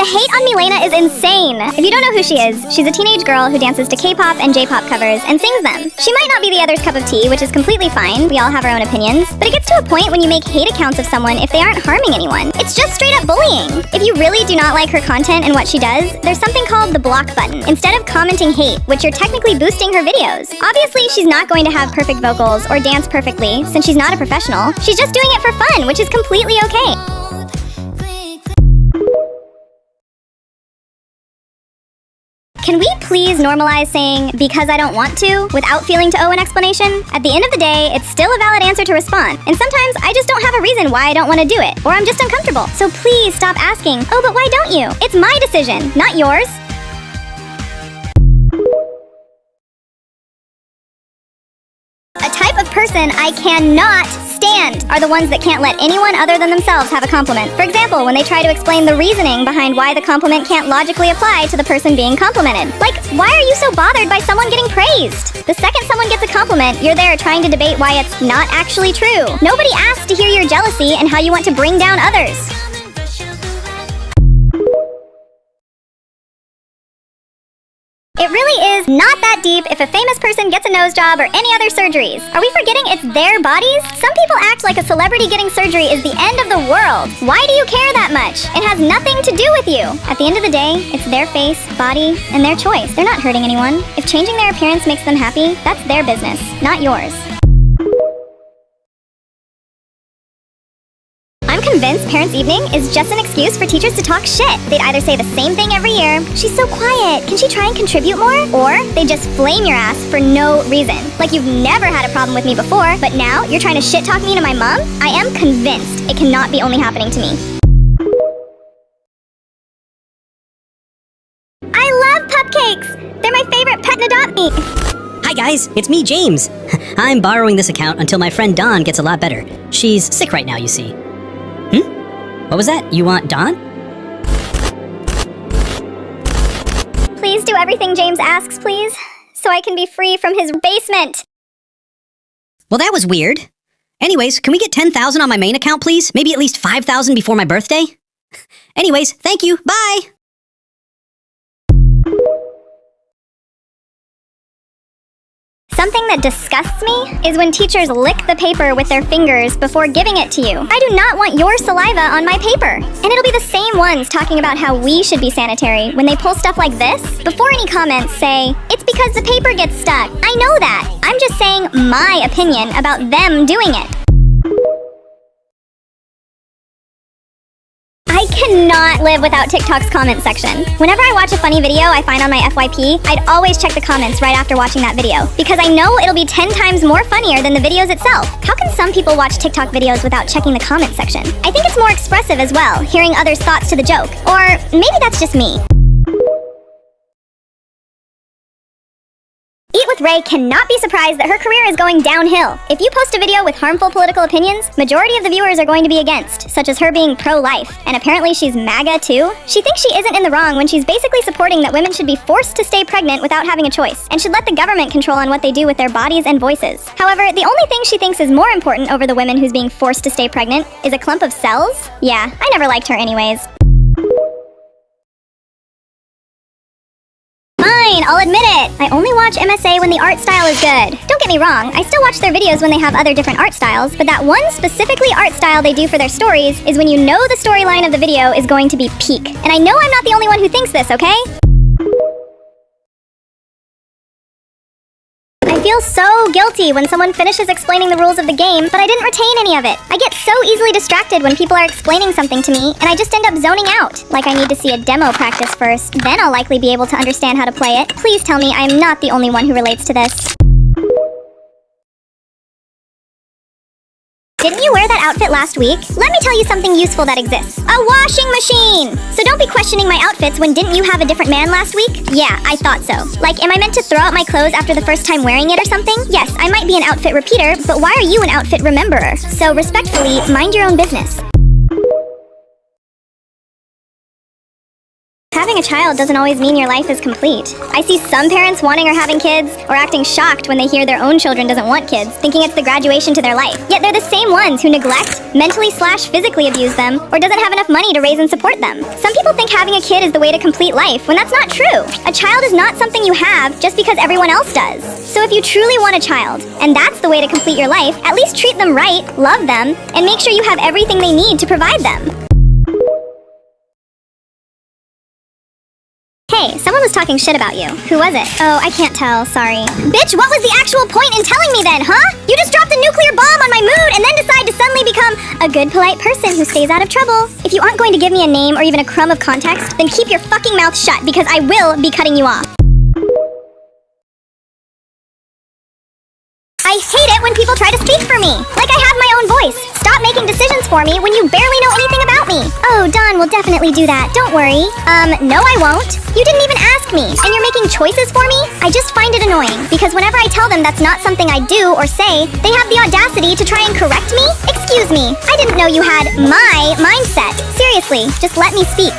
The hate on Milena is insane. If you don't know who she is, she's a teenage girl who dances to K-pop and J-pop covers and sings them. She might not be the other's cup of tea, which is completely fine. We all have our own opinions. But it gets to a point when you make hate accounts of someone if they aren't harming anyone. It's just straight up bullying. If you really do not like her content and what she does, there's something called the block button, instead of commenting hate, which you're technically boosting her videos. Obviously, she's not going to have perfect vocals or dance perfectly, since she's not a professional. She's just doing it for fun, which is completely okay. Can we please normalize saying, because I don't want to, without feeling to owe an explanation? At the end of the day, it's still a valid answer to respond. And sometimes I just don't have a reason why I don't want to do it, or I'm just uncomfortable. So please stop asking, oh, but why don't you? It's my decision, not yours. A type of person I cannot stand are the ones that can't let anyone other than themselves have a compliment. For example, when they try to explain the reasoning behind why the compliment can't logically apply to the person being complimented. Like, why are you so bothered by someone getting praised? The second someone gets a compliment, you're there trying to debate why it's not actually true. Nobody asked to hear your jealousy and how you want to bring down others. It really is not that deep if a famous person gets a nose job or any other surgeries. Are we forgetting it's their bodies? Some people act like a celebrity getting surgery is the end of the world. Why do you care that much? It has nothing to do with you. At the end of the day, it's their face, body, and their choice. They're not hurting anyone. If changing their appearance makes them happy, that's their business, not yours. I'm convinced Parents' Evening is just an excuse for teachers to talk shit. They'd either say the same thing every year, she's so quiet, can she try and contribute more? Or they just flame your ass for no reason. Like you've never had a problem with me before, but now you're trying to shit talk me to my mom? I am convinced it cannot be only happening to me. I love cupcakes! They're my favorite pet and adopt me. Hi guys, it's me, James. I'm borrowing this account until my friend Dawn gets a lot better. She's sick right now, you see. What was that? You want Dawn? Please do everything James asks, please, so I can be free from his basement. Well, that was weird. Anyways, can we get 10,000 on my main account, please? Maybe at least 5,000 before my birthday? Anyways, thank you. Bye! Something that disgusts me is when teachers lick the paper with their fingers before giving it to you. I do not want your saliva on my paper. And it'll be the same ones talking about how we should be sanitary when they pull stuff like this. Before any comments say, it's because the paper gets stuck. I know that. I'm just saying my opinion about them doing it. I cannot live without TikTok's comment section. Whenever I watch a funny video I find on my FYP, I'd always check the comments right after watching that video, because I know it'll be 10 times more funnier than the videos itself. How can some people watch TikTok videos without checking the comment section? I think it's more expressive as well, hearing others' thoughts to the joke. Or maybe that's just me. Eat with Ray cannot be surprised that her career is going downhill. If you post a video with harmful political opinions, majority of the viewers are going to be against, such as her being pro-life. And apparently she's MAGA too. She thinks she isn't in the wrong when she's basically supporting that women should be forced to stay pregnant without having a choice, and should let the government control on what they do with their bodies and voices. However, the only thing she thinks is more important over the women who's being forced to stay pregnant is a clump of cells? Yeah, I never liked her anyways. Fine, I'll admit it. I only watch MSA when the art style is good. Don't get me wrong, I still watch their videos when they have other different art styles, but that one specifically art style they do for their stories is when you know the storyline of the video is going to be peak. And I know I'm not the only one who thinks this, okay? I feel so guilty when someone finishes explaining the rules of the game, but I didn't retain any of it. I get so easily distracted when people are explaining something to me, and I just end up zoning out. Like I need to see a demo practice first, then I'll likely be able to understand how to play it. Please tell me I am not the only one who relates to this. Didn't you wear that outfit last week? Let me tell you something useful that exists. A washing machine! So don't be questioning my outfits when didn't you have a different man last week? Yeah, I thought so. Like, am I meant to throw out my clothes after the first time wearing it or something? Yes, I might be an outfit repeater, but why are you an outfit rememberer? So respectfully, mind your own business. having a child doesn't always mean your life is complete. I see some parents wanting or having kids, or acting shocked when they hear their own children doesn't want kids, thinking it's the graduation to their life. Yet they're the same ones who neglect, mentally/physically abuse them, or doesn't have enough money to raise and support them. Some people think having a kid is the way to complete life, when that's not true. A child is not something you have just because everyone else does. So if you truly want a child, and that's the way to complete your life, at least treat them right, love them, and make sure you have everything they need to provide them. Hey, someone was talking shit about you. Who was it? Oh, I can't tell, sorry. Bitch, what was the actual point in telling me then, huh? You just dropped a nuclear bomb on my mood and then decide to suddenly become a good, polite person who stays out of trouble. If you aren't going to give me a name or even a crumb of context, then keep your fucking mouth shut because I will be cutting you off. I hate it when people try to speak for me. Like I have my own voice. Stop making decisions for me when you barely know anything about me. Oh, Dawn will definitely do that. Don't worry. No I won't. You didn't even ask me, and you're making choices for me? I just find it annoying, because whenever I tell them that's not something I do or say, they have the audacity to try and correct me? Excuse me, I didn't know you had my mindset. Seriously, just let me speak.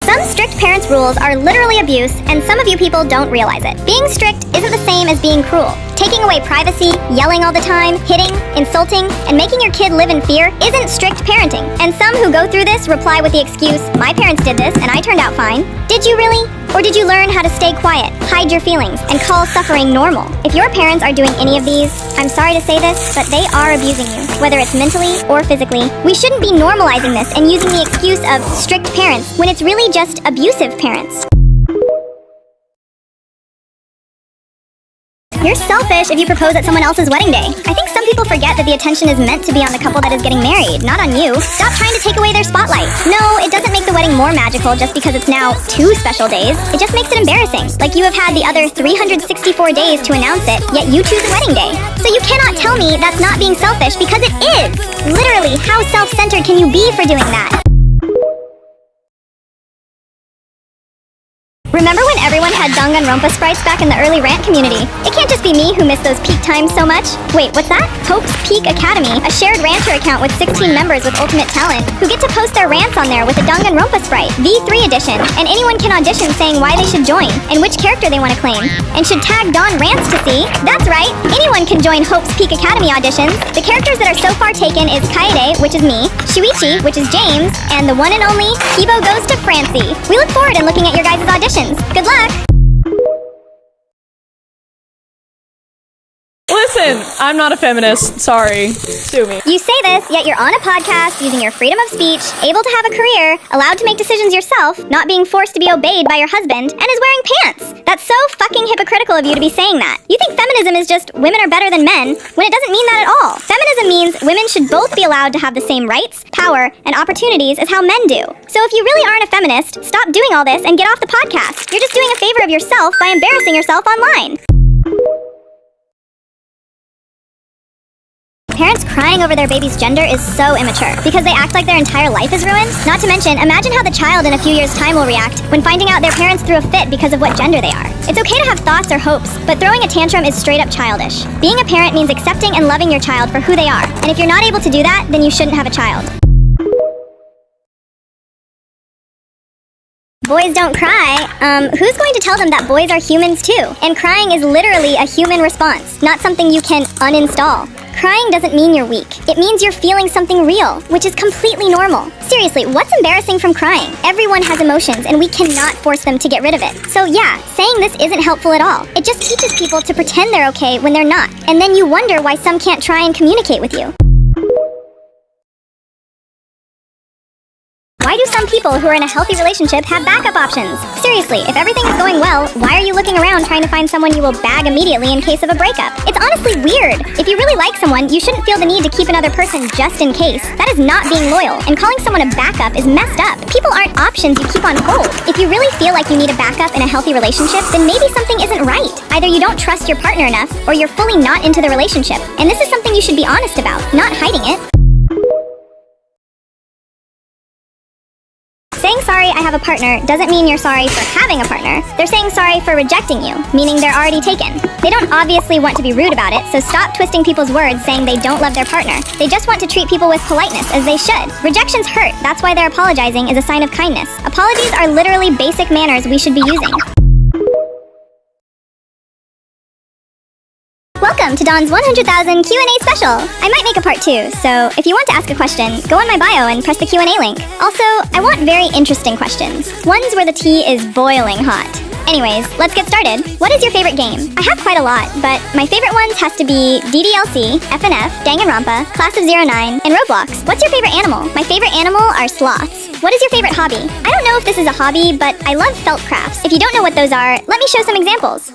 Some strict parents' rules are literally abuse, and some of you people don't realize it. Being strict isn't the same as being cruel. Taking away privacy, yelling all the time, hitting, insulting, and making your kid live in fear isn't strict parenting. And some who go through this reply with the excuse, my parents did this and I turned out fine. Did you really? Or did you learn how to stay quiet, hide your feelings, and call suffering normal? If your parents are doing any of these, I'm sorry to say this, but they are abusing you, whether it's mentally or physically. We shouldn't be normalizing this and using the excuse of strict parents when it's really just abusive parents. You're selfish if you propose at someone else's wedding day. I think some people forget that the attention is meant to be on the couple that is getting married, not on you. Stop trying to take away their spotlight. No, it doesn't make the wedding more magical just because it's now 2 special days. It just makes it embarrassing. Like you have had the other 364 days to announce it, yet you choose a wedding day. So you cannot tell me that's not being selfish, because it is. Literally, how self-centered can you be for doing that? Remember when everyone had Danganronpa sprites back in the early Rant community? It can't just be me who missed those peak times so much. Wait, what's that? Hope's Peak Academy, a shared Ranter account with 16 members with ultimate talent, who get to post their rants on there with a Danganronpa sprite, V3 edition, and anyone can audition saying why they should join, and which character they want to claim, and should tag Dawn Rants to see. That's right, anyone can join Hope's Peak Academy auditions. The characters that are so far taken is Kaede, which is me, Shuichi, which is James, and the one and only Kibo goes to Francie. We look forward to looking at your guys' auditions. Good luck! Listen, I'm not a feminist. Sorry. Sue me. You say this, yet you're on a podcast, using your freedom of speech, able to have a career, allowed to make decisions yourself, not being forced to be obeyed by your husband, and is wearing pants. That's so fucking hypocritical of you to be saying that. You think feminism is just women are better than men, when it doesn't mean that at all. Feminism means women should both be allowed to have the same rights, power, and opportunities as how men do. So if you really aren't a feminist, stop doing all this and get off the podcast. You're just doing a favor of yourself by embarrassing yourself online. Parents crying over their baby's gender is so immature, because they act like their entire life is ruined. Not to mention, imagine how the child in a few years' time will react when finding out their parents threw a fit because of what gender they are. It's okay to have thoughts or hopes, but throwing a tantrum is straight up childish. Being a parent means accepting and loving your child for who they are, and if you're not able to do that, then you shouldn't have a child. Boys don't cry. Who's going to tell them that boys are humans too? And crying is literally a human response, not something you can uninstall. Crying doesn't mean you're weak. It means you're feeling something real, which is completely normal. Seriously, what's embarrassing from crying? Everyone has emotions, and we cannot force them to get rid of it. So yeah, saying this isn't helpful at all. It just teaches people to pretend they're okay when they're not, and then you wonder why some can't try and communicate with you. Why do some people who are in a healthy relationship have backup options? Seriously, if everything is going well, why are you looking around trying to find someone you will bag immediately in case of a breakup? It's honestly weird. If you really like someone, you shouldn't feel the need to keep another person just in case. That is not being loyal, and calling someone a backup is messed up. People aren't options you keep on hold. If you really feel like you need a backup in a healthy relationship, then maybe something isn't right. Either you don't trust your partner enough, or you're fully not into the relationship. And this is something you should be honest about, not hiding it. Saying sorry, I have a partner, doesn't mean you're sorry for having a partner. They're saying sorry for rejecting you, meaning they're already taken. They don't obviously want to be rude about it, so stop twisting people's words saying they don't love their partner. They just want to treat people with politeness, as they should. Rejections hurt, that's why their apologizing is a sign of kindness. Apologies are literally basic manners we should be using. Welcome to Dawn's 100,000 Q&A special! I might make a part 2, so if you want to ask a question, go on my bio and press the Q&A link. Also, I want very interesting questions. Ones where the tea is boiling hot. Anyways, let's get started. What is your favorite game? I have quite a lot, but my favorite ones has to be DDLC, FNF, Danganronpa, Class of 09, and Roblox. What's your favorite animal? My favorite animal are sloths. What is your favorite hobby? I don't know if this is a hobby, but I love felt crafts. If you don't know what those are, let me show some examples.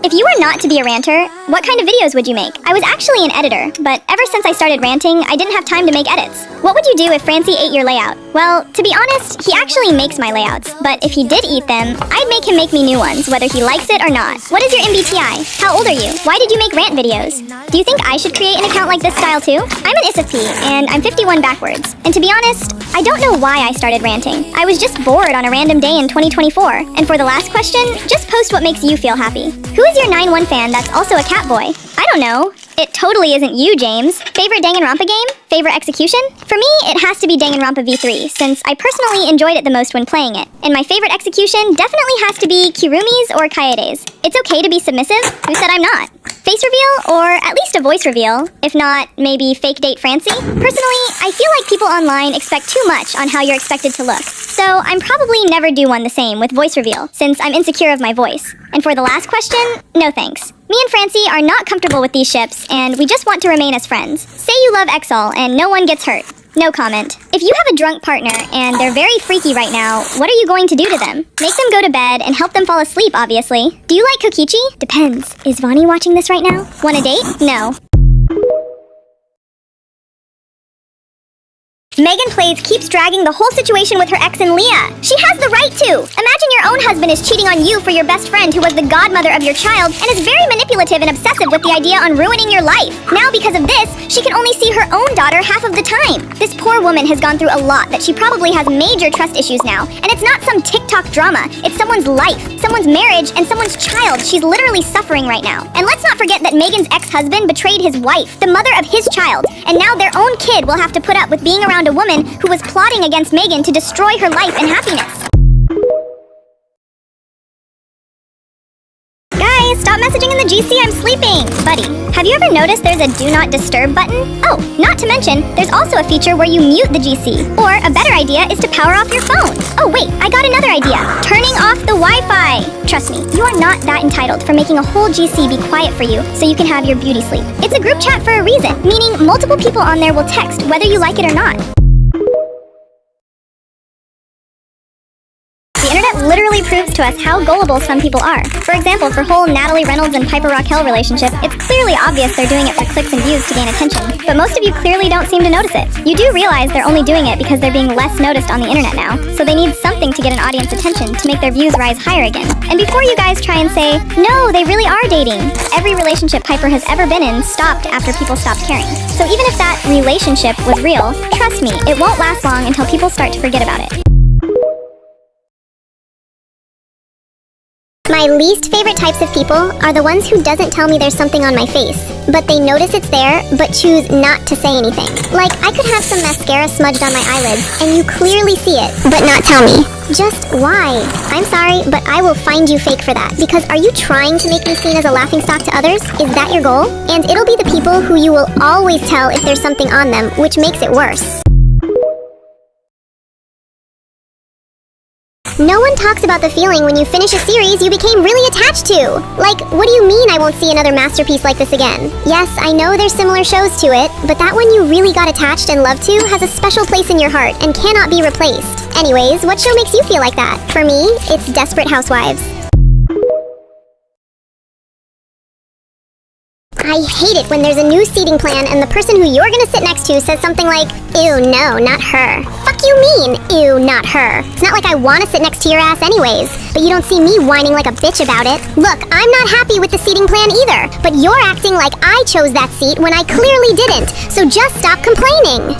If you were not to be a ranter, what kind of videos would you make? I was actually an editor, but ever since I started ranting, I didn't have time to make edits. What would you do if Francie ate your layout? Well, to be honest, he actually makes my layouts, but if he did eat them, I'd make him make me new ones, whether he likes it or not. What is your MBTI? How old are you? Why did you make rant videos? Do you think I should create an account like this style too? I'm an ISFP, and I'm 51 backwards. And to be honest, I don't know why I started ranting. I was just bored on a random day in 2024. And for the last question, just post what makes you feel happy. Who is your 9-1 fan that's also a cat boy? I don't know. It totally isn't you, James. Favorite Danganronpa game? Favorite execution? For me, it has to be Danganronpa V3, since I personally enjoyed it the most when playing it. And my favorite execution definitely has to be Kirumi's or Kaede's. It's okay to be submissive? Who said I'm not? Face reveal, or at least a voice reveal. If not, maybe fake date Francie? Personally, I feel like people online expect too much on how you're expected to look. So I'm probably never do one the same with voice reveal, since I'm insecure of my voice. And for the last question, no thanks. Me and Francie are not comfortable with these ships, and we just want to remain as friends. Say you love Exol, and no one gets hurt. No comment. If you have a drunk partner, and they're very freaky right now, what are you going to do to them? Make them go to bed, and help them fall asleep, obviously. Do you like Kokichi? Depends. Is Vani watching this right now? Want a date? No. Megan Plays keeps dragging the whole situation with her ex and Leah. She has the right to. Imagine your own husband is cheating on you for your best friend who was the godmother of your child and is very manipulative and obsessive with the idea on ruining your life. Now because of this, she can only see her own daughter half of the time. This poor woman has gone through a lot that she probably has major trust issues now. And it's not some TikTok drama. It's someone's life, someone's marriage, and someone's child. She's literally suffering right now. And let's not forget that Megan's ex-husband betrayed his wife, the mother of his child. And now their own kid will have to put up with being around a woman who was plotting against Megan to destroy her life and happiness. Guys, stop messaging in the GC, I'm sleeping! Buddy, have you ever noticed there's a do not disturb button? Oh, not to mention, there's also a feature where you mute the GC. Or a better idea is to power off your phone. Oh wait, I got another idea. Turning off the Wi-Fi. Trust me, you are not that entitled for making a whole GC be quiet for you so you can have your beauty sleep. It's a group chat for a reason, meaning multiple people on there will text whether you like it or not. The internet literally proves to us how gullible some people are. For example, for whole Natalie Reynolds and Piper Raquel relationship, it's clearly obvious they're doing it for clicks and views to gain attention. But most of you clearly don't seem to notice it. You do realize they're only doing it because they're being less noticed on the internet now, so they need something to get an audience attention to make their views rise higher again. And before you guys try and say, no, they really are dating, every relationship Piper has ever been in stopped after people stopped caring. So even if that relationship was real, trust me, it won't last long until people start to forget about it. My least favorite types of people are the ones who doesn't tell me there's something on my face, but they notice it's there, but choose not to say anything. Like, I could have some mascara smudged on my eyelids, and you clearly see it, but not tell me. Just why? I'm sorry, but I will find you fake for that, because are you trying to make me seen as a laughingstock to others? Is that your goal? And it'll be the people who you will always tell if there's something on them, which makes it worse. No one talks about the feeling when you finish a series you became really attached to. Like, what do you mean I won't see another masterpiece like this again? Yes, I know there's similar shows to it, but that one you really got attached and loved to has a special place in your heart and cannot be replaced. Anyways, what show makes you feel like that? For me, it's Desperate Housewives. I hate it when there's a new seating plan and the person who you're gonna sit next to says something like, ew, no, not her. Fuck you mean, ew, not her. It's not like I wanna sit next to your ass anyways, but you don't see me whining like a bitch about it. Look, I'm not happy with the seating plan either, but you're acting like I chose that seat when I clearly didn't, so just stop complaining.